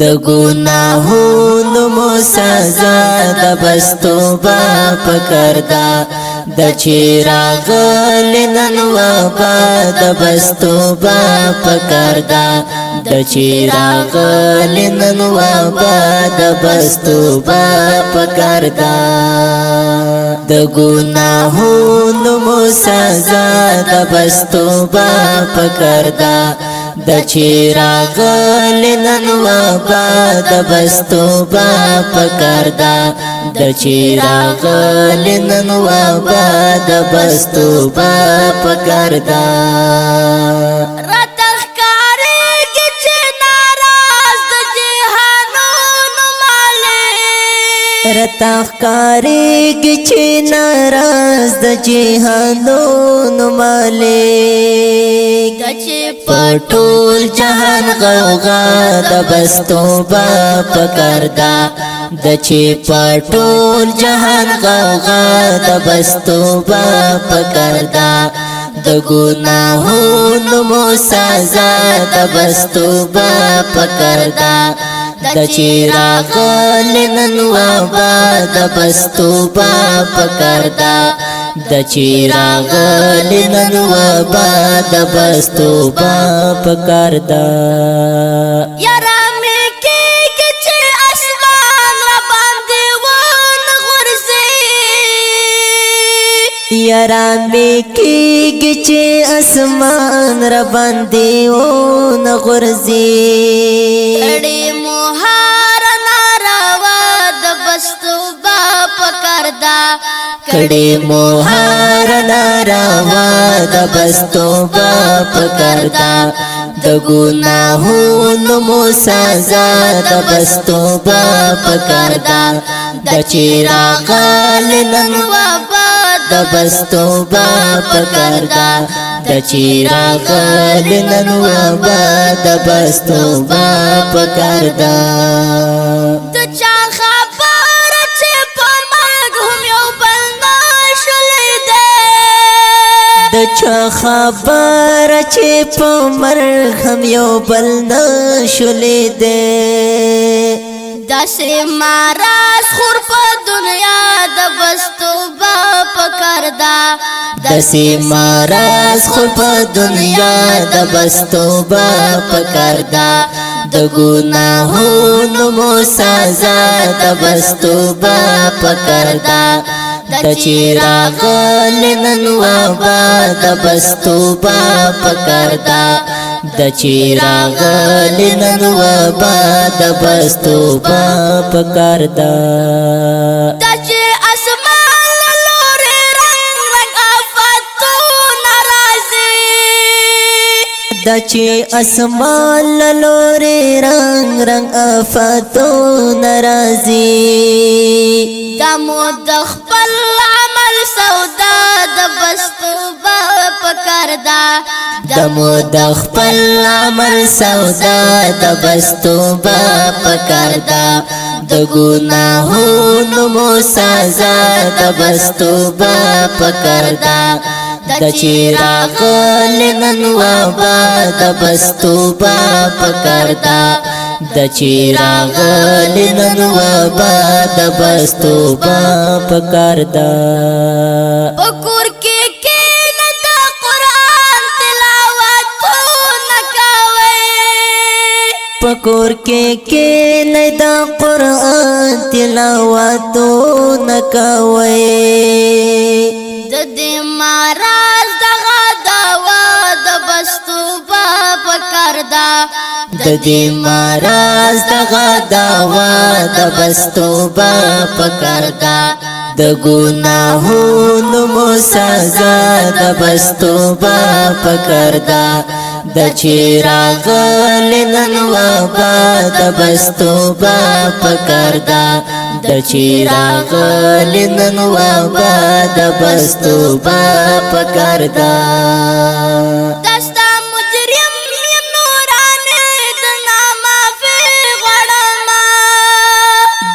د ګناهونو مو سزا د بس توبه پکار ده د چې راغلی نن وبا د بس توبه پکار ده د چې راغلی نن وبا د بس توبه پکار ده د ګناهونو مو سزا د بس توبه پکار ده د چې راغلی نن وبا د بس توبه پکار ده د چې راغلی نن وبا د بس توبه پکار ده رتا ښکارېږي چې ناراض د جهانونو مالک چې په ټول جهان غوغا د بس توبه پکار ده د چې په ټول جهان غوغا د بس توبه پکار ده د ګناهونو مو سزا د بس توبه پکار ده د چې راغلی نن وبا د بس توبه پکار ده د چې راغلی نن وبا د بس توبه پکار ده یاره مې کېږي چې اسمان راباندې ونغورځي یاره مې کېږي چې اسمان راباندې ونغورځي کړي موهار ناروا د بس توبه پکار ده د ګناهونو مو سزا د بس توبه پکار ده د چې راغلی نن وبا د بس توبه پکار ده د چې راغلی نن وبا د بس توبه پکار ده د چا خبر چې په مرګ هم یو بل نشو لیدی داسې ماراز خور په دنیا د بس توبه پکار ده داسې ماراز خور په دنیا د بس توبه پکار ده د ګناهونو مو سزا د بس توبه پکار ده د چې راغلی نن وبا د بس توبه پکار ده د چې راغلی نن وبا د بس توبه پکار ده د چې اسمان له لورې رنګ رنګ آفتونه راځي د چې اسمان له لورې رنګ رنګ آفتونه راځي دا مو د خپل عمل سودا د بس توبه پکار ده د مو د خپل عمل سودا د بس توبه پکار ده د ګناهونو مو سزا د بس توبه پکار ده د چې راغلی نن وبا د بس توبه پکار ده د چې راغلی نن وبا د بس توبه پکار ده په کور کې کښېنه د قرآن تلاوتونه کوئ په کور کې کښېنئ د قرآن تلاوتونه کوئ د دې ماراز دغه دوا د بس توبه پکار ده د دې ماراز دغه دوا د بس توبه پکار ده د ګناهونو مو سزا د بس توبه پکار ده د چې راغلی نن وبا د بس توبه پکار ده د چې راغلی نن وبا د بس توبه پکار ده دستا مجرم یم نورانې د نامعافي غواړمه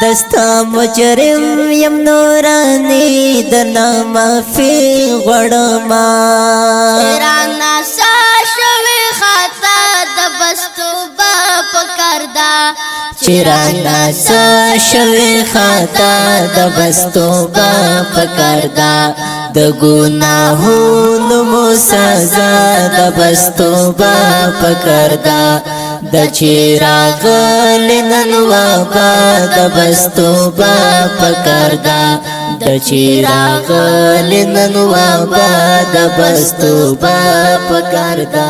دستا مجرم یم نورانې د نامعافي غواړمه رانه سا شوې خطا د بس توبه پکار ده چرانا سا شوی خطا د بستو با پکردا د گناهونو مو سزا د بستو با پکردا د چراغ لنن وبا د بستو با پکردا د چراغ لنن وبا د بستو با پکردا